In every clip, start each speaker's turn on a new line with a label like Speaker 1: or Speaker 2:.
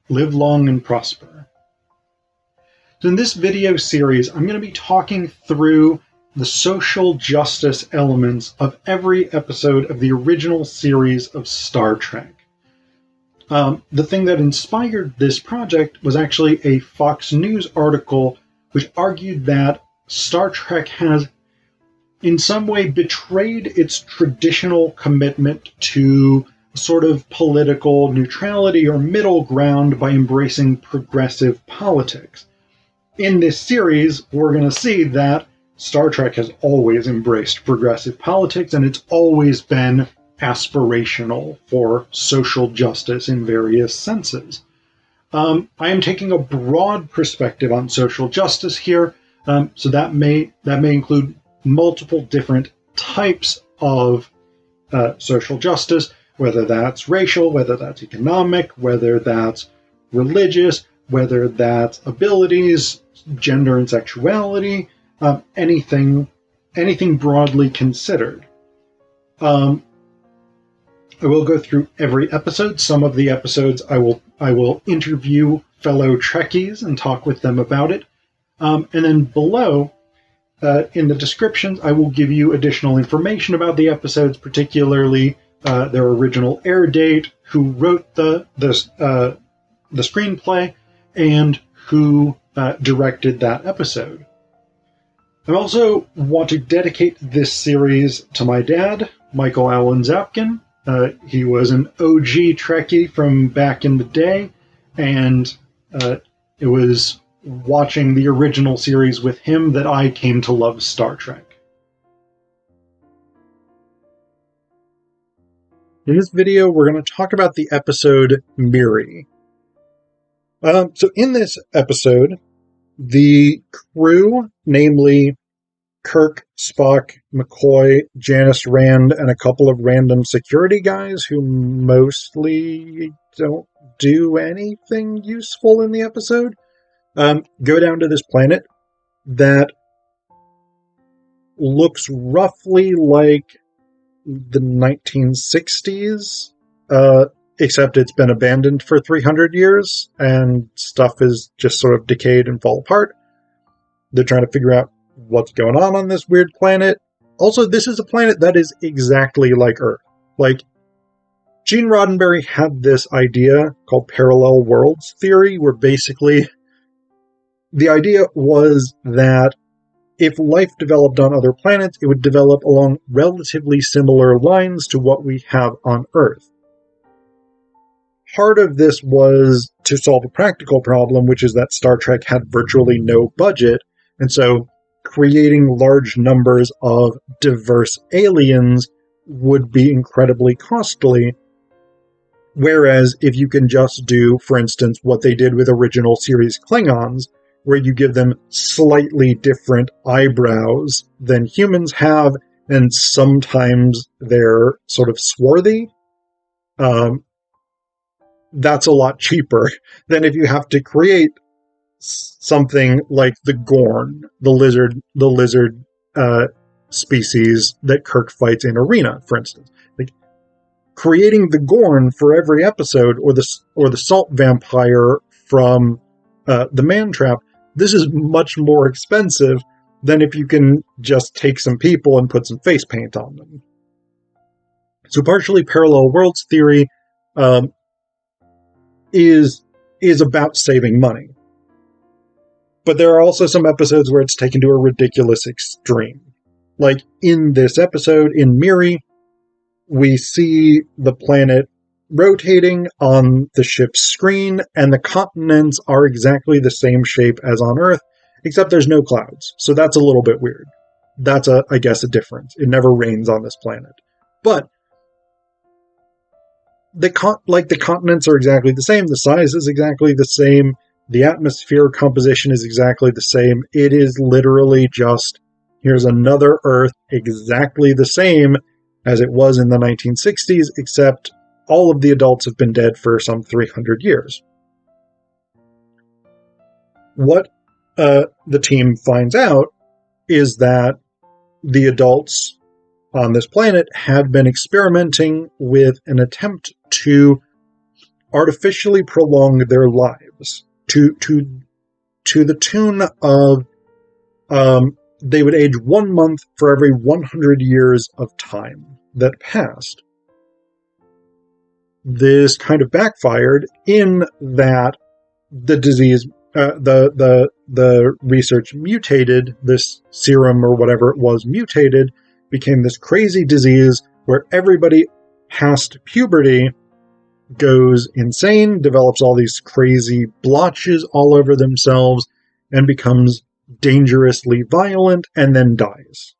Speaker 1: live long and prosper. So in this video series, I'm going to be talking through the social justice elements of every episode of the original series of Star Trek. The thing that inspired this project was actually a Fox News article which argued that Star Trek has in some way betrayed its traditional commitment to sort of political neutrality or middle ground by embracing progressive politics. In this series, we're going to see that Star Trek has always embraced progressive politics, and it's always been aspirational for social justice in various senses. I am taking a broad perspective on social justice here, so that may include multiple different types of social justice, whether that's racial, whether that's economic, whether that's religious, whether that's abilities, gender and sexuality, anything broadly considered. I will go through every episode. Some of the episodes I will interview fellow Trekkies and talk with them about it. And then below, in the descriptions, I will give you additional information about the episodes, particularly their original air date, who wrote the screenplay, and who directed that episode. I also want to dedicate this series to my dad, Michael Allen Zapkin. He was an OG Trekkie from back in the day, and it was watching the original series with him that I came to love Star Trek. In this video, we're going to talk about the episode Miri. So in this episode, the crew, namely Kirk, Spock, McCoy, Janice Rand, and a couple of random security guys who mostly don't do anything useful in the episode, go down to this planet that looks roughly like the 1960s, except it's been abandoned for 300 years, and stuff is just sort of decayed and fall apart. They're trying to figure out what's going on this weird planet. Also, this is a planet that is exactly like Earth. Like, Gene Roddenberry had this idea called parallel worlds theory, where basically the idea was that if life developed on other planets, it would develop along relatively similar lines to what we have on Earth. Part of this was to solve a practical problem, which is that Star Trek had virtually no budget, and so creating large numbers of diverse aliens would be incredibly costly. Whereas if you can just do, for instance, what they did with original series Klingons, where you give them slightly different eyebrows than humans have, and sometimes they're sort of swarthy, that's a lot cheaper than if you have to create something like the Gorn, the lizard species that Kirk fights in Arena, for instance. Like, creating the Gorn for every episode, or the salt vampire from the Man Trap, this is much more expensive than if you can just take some people and put some face paint on them. So partially parallel worlds theory is about saving money. But there are also some episodes where it's taken to a ridiculous extreme. Like in this episode, in Miri, we see the planet rotating on the ship's screen, and the continents are exactly the same shape as on Earth, except there's no clouds. So that's a little bit weird. That's, I guess, a difference. It never rains on this planet. But the continents are exactly the same. The size is exactly the same. The atmosphere composition is exactly the same. It is literally just, here's another Earth exactly the same as it was in the 1960s, except all of the adults have been dead for some 300 years. What the team finds out is that the adults on this planet had been experimenting with an attempt to artificially prolong their lives to the tune of they would age 1 month for every 100 years of time that passed. This kind of backfired in that the disease, the research mutated, this serum or whatever it was mutated, became this crazy disease where everybody past puberty goes insane, develops all these crazy blotches all over themselves, and becomes dangerously violent, and then dies.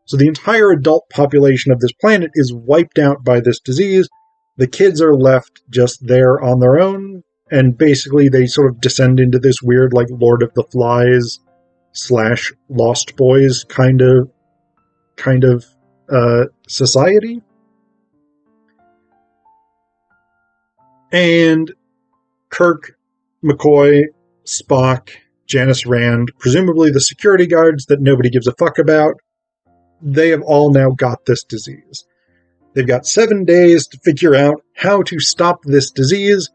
Speaker 1: So the entire adult population of this planet is wiped out by this disease. The kids are left just there on their own, and basically they sort of descend into this weird, like, Lord of the Flies / Lost Boys kind of society. And Kirk, McCoy, Spock, Janice Rand, presumably the security guards that nobody gives a fuck about, they have all now got this disease. They've got 7 days to figure out how to stop this disease,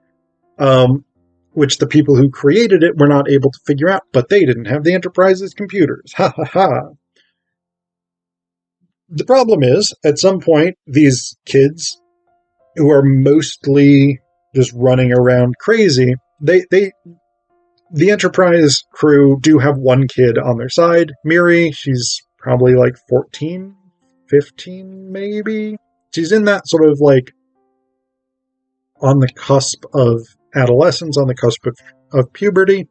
Speaker 1: which the people who created it were not able to figure out, but they didn't have the Enterprise's computers. Ha ha ha. The problem is, at some point, these kids, who are mostly just running around crazy, the Enterprise crew do have one kid on their side. Miri, she's probably like 14, 15 maybe. She's in that sort of like on the cusp of adolescence, on the cusp of puberty.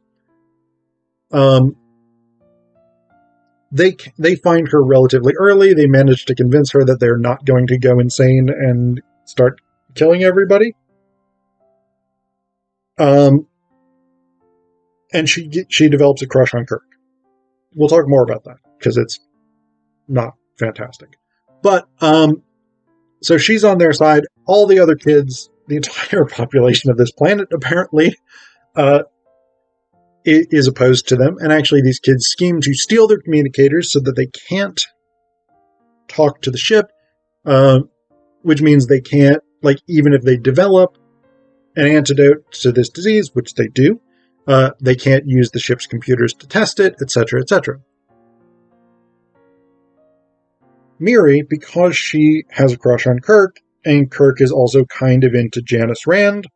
Speaker 1: They find her relatively early. They manage to convince her that they're not going to go insane and start killing everybody. And she develops a crush on Kirk. We'll talk more about that, because it's not fantastic. But, so she's on their side. All the other kids, the entire population of this planet, apparently, is opposed to them. And actually, these kids scheme to steal their communicators so that they can't talk to the ship, which means they can't, like, even if they develop an antidote to this disease, which they do, they can't use the ship's computers to test it, etc., etc. Miri, because she has a crush on Kirk, and Kirk is also kind of into Janice Rand.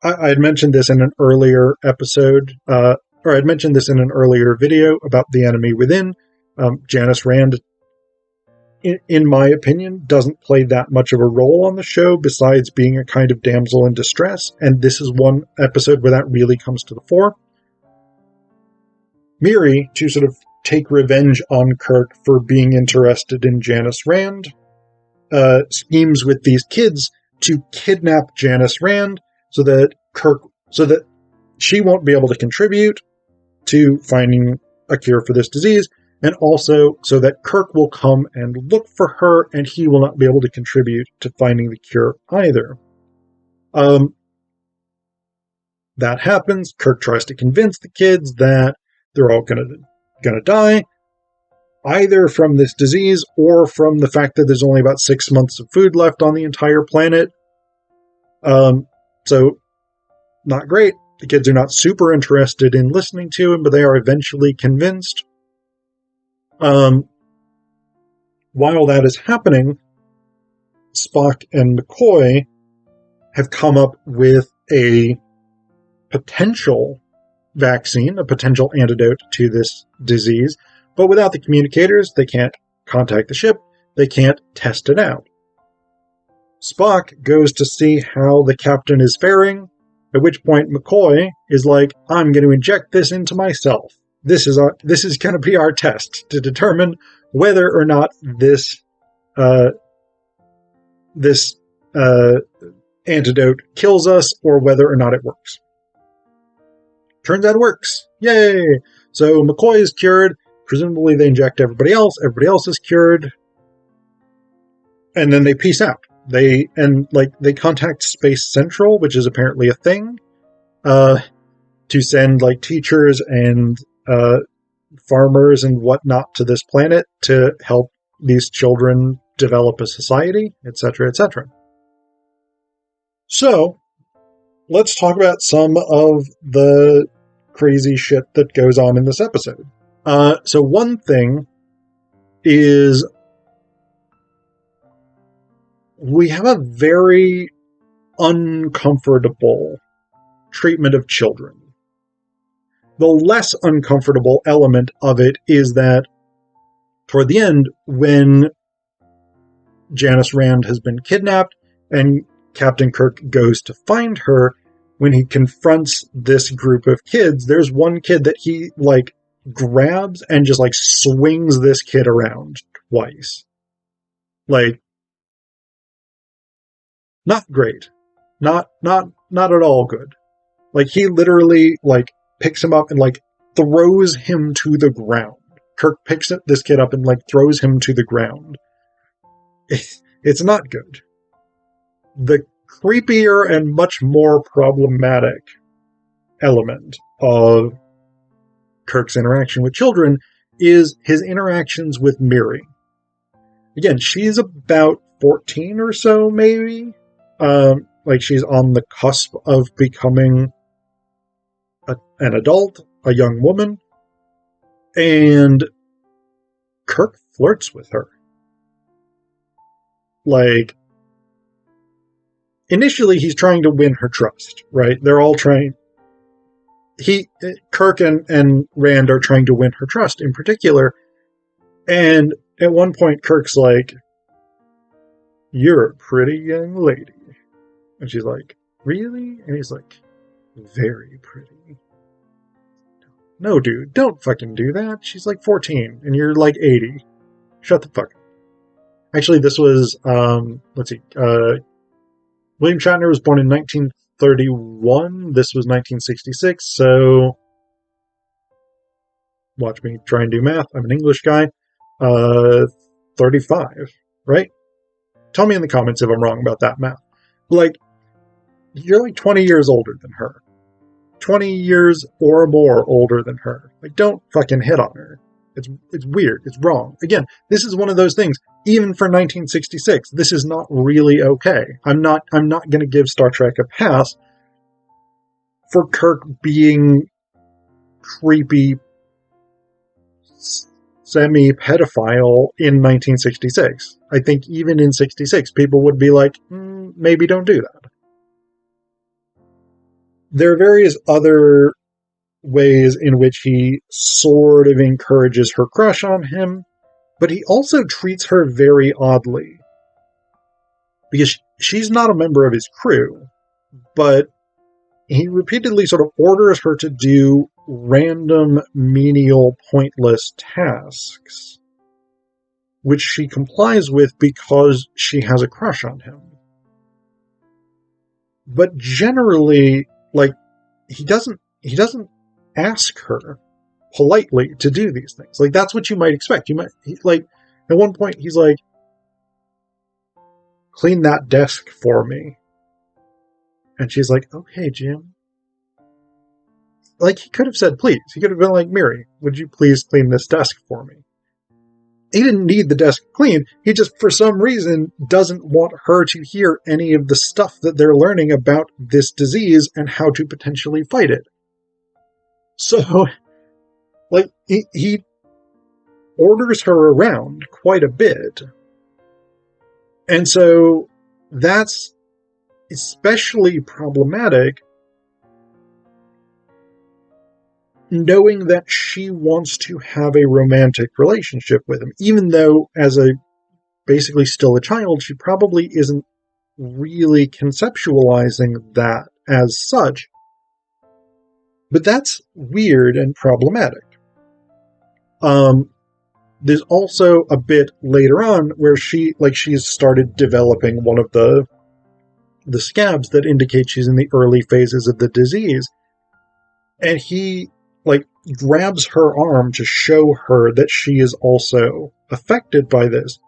Speaker 1: I had mentioned this in an earlier episode, or I'd mentioned this in an earlier video about The Enemy Within. Janice Rand, in my opinion, doesn't play that much of a role on the show besides being a kind of damsel in distress, and this is one episode where that really comes to the fore. Miri, to sort of take revenge on Kirk for being interested in Janice Rand, schemes with these kids to kidnap Janice Rand so that she won't be able to contribute to finding a cure for this disease, and also so that Kirk will come and look for her, and he will not be able to contribute to finding the cure either. That happens. Kirk tries to convince the kids that they're all gonna die, either from this disease or from the fact that there's only about 6 months of food left on the entire planet. So, not great. The kids are not super interested in listening to him, but they are eventually convinced. While that is happening, Spock and McCoy have come up with a potential vaccine, a potential antidote to this disease, but without the communicators, they can't contact the ship, they can't test it out. Spock goes to see how the captain is faring, at which point McCoy is like, I'm going to inject this into myself. This is going to be our test to determine whether or not this antidote kills us or whether or not it works. Turns out it works. Yay! So McCoy is cured. Presumably they inject everybody else. Everybody else is cured. And then they peace out. They contact Space Central, which is apparently a thing, to send like teachers and farmers and whatnot to this planet to help these children develop a society, etc., etc. So, let's talk about some of the crazy shit that goes on in this episode. So one thing is we have a very uncomfortable treatment of children. The less uncomfortable element of it is that toward the end, when Janice Rand has been kidnapped and Captain Kirk goes to find her, when he confronts this group of kids, there's one kid that he, grabs and just, swings this kid around twice. Not great. Not at all good. He literally, picks him up and, throws him to the ground. Kirk picks this kid up and, throws him to the ground. It's not good. The creepier and much more problematic element of Kirk's interaction with children is his interactions with Miri. Again, she's about 14 or so, maybe. She's on the cusp of becoming an adult, a young woman. And Kirk flirts with her. Initially he's trying to win her trust, right? They're all trying... Kirk and Rand are trying to win her trust in particular. And at one point Kirk's like, "You're a pretty young lady." And she's like, "Really?" And he's like, "Very pretty." "No, dude, don't fucking do that. She's 14 and you're 80. Shut the fuck up." Actually, this was, William Shatner was born in 1931. This was 1966, so watch me try and do math. I'm an English guy. 35, right? Tell me in the comments if I'm wrong about that math. You're 20 years older than her. 20 years or more older than her. Don't fucking hit on her. It's weird. It's wrong. Again, this is one of those things. Even for 1966, this is not really okay. I'm not going to give Star Trek a pass for Kirk being creepy, semi-pedophile in 1966. I think even in 66, people would be like, maybe don't do that. There are various other ways in which he sort of encourages her crush on him, but he also treats her very oddly. Because she's not a member of his crew, but he repeatedly sort of orders her to do random, menial, pointless tasks, which she complies with because she has a crush on him. But generally, he doesn't ask her politely to do these things. That's what you might expect. At one point he's like, "Clean that desk for me." And she's like, "Okay, Jim." He could have said, please. He could have been like, "Miri, would you please clean this desk for me?" He didn't need the desk cleaned. He just, for some reason, doesn't want her to hear any of the stuff that they're learning about this disease and how to potentially fight it. So, he orders her around quite a bit. And so, that's especially problematic, knowing that she wants to have a romantic relationship with him, even though, as basically still a child, she probably isn't really conceptualizing that as such. But that's weird and problematic. There's also a bit later on where she's started developing one of the scabs that indicate she's in the early phases of the disease. And he, grabs her arm to show her that she is also affected by this.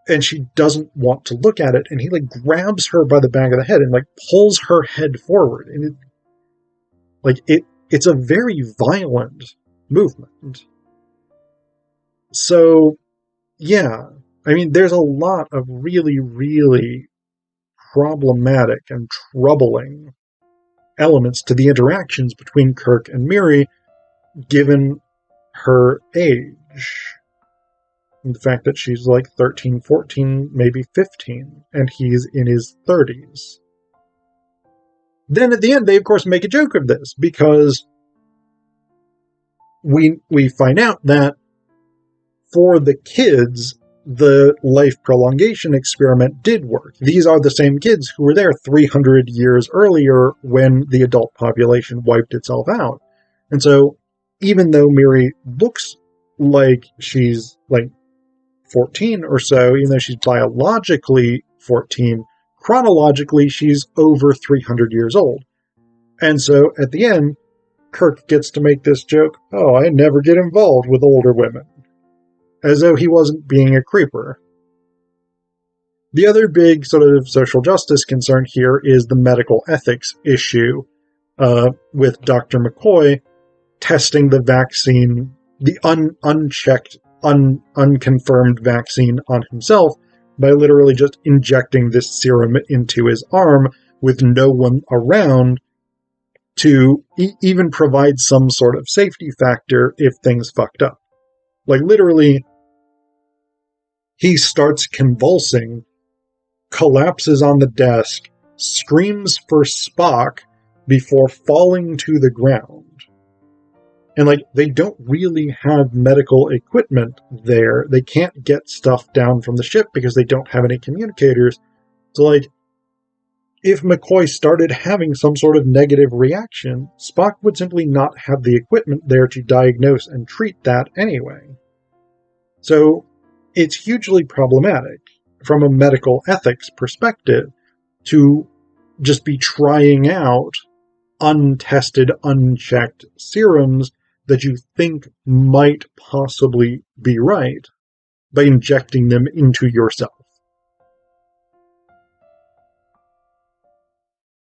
Speaker 1: And she doesn't want to look at it. And he, grabs her by the back of the head and, pulls her head forward. And it's a very violent movement. So, yeah. I mean, there's a lot of really, really problematic and troubling elements to the interactions between Kirk and Miri, given her age. And the fact that she's like 13, 14, maybe 15, and he's in his 30s. Then at the end, they of course make a joke of this, because we find out that for the kids, the life prolongation experiment did work. These are the same kids who were there 300 years earlier when the adult population wiped itself out. And so, even though Miri looks like she's like 14 or so, even though she's biologically 14, chronologically she's over 300 years old. And so, at the end, Kirk gets to make this joke, "Oh, I never get involved with older women." As though he wasn't being a creeper. The other big sort of social justice concern here is the medical ethics issue with Dr. McCoy testing the vaccine, the unchecked, unconfirmed vaccine on himself by literally just injecting this serum into his arm with no one around to even provide some sort of safety factor if things fucked up. Like, literally, he starts convulsing, collapses on the desk, screams for Spock before falling to the ground. And, like, they don't really have medical equipment there. They can't get stuff down from the ship because they don't have any communicators. So, like, if McCoy started having some sort of negative reaction, Spock would simply not have the equipment there to diagnose and treat that anyway. So, it's hugely problematic from a medical ethics perspective to just be trying out untested, unchecked serums that you think might possibly be right by injecting them into yourself.